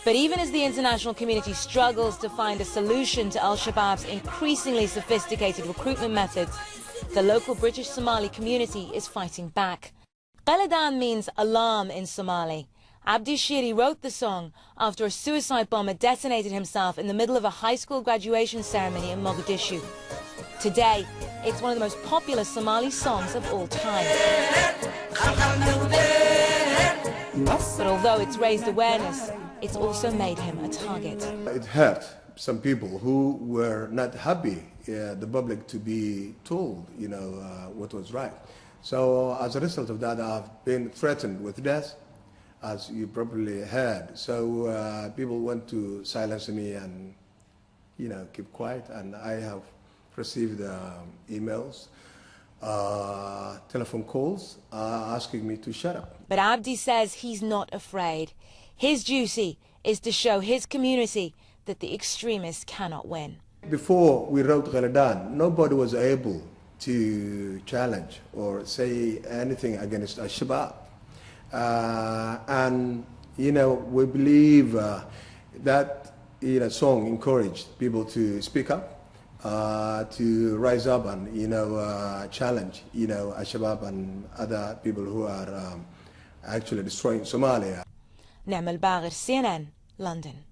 But even as the international community struggles to find a solution to al-Shabaab's increasingly sophisticated recruitment methods, the local British Somali community is fighting back. Ghaladan means alarm in Somali. Abdi Shiri wrote the song after a suicide bomber detonated himself in the middle of a high school graduation ceremony in Mogadishu. Today, it's one of the most popular Somali songs of all time. But although it's raised awareness, it's also made him a target. It hurt some people who were not happy, the public, to be told, what was right. So as a result of that, I've been threatened with death, as you probably heard. So people want to silence me and, keep quiet. And I have received emails, telephone calls asking me to shut up. But Abdi says he's not afraid. His duty is to show his community that the extremists cannot win. Before we wrote Ghaladan, nobody was able to challenge or say anything against al-Shabaab. And, we believe that song encouraged people to speak up, to rise up and, challenge, al-Shabaab and other people who are actually destroying Somalia. Naim Al-Baghir, CNN, London.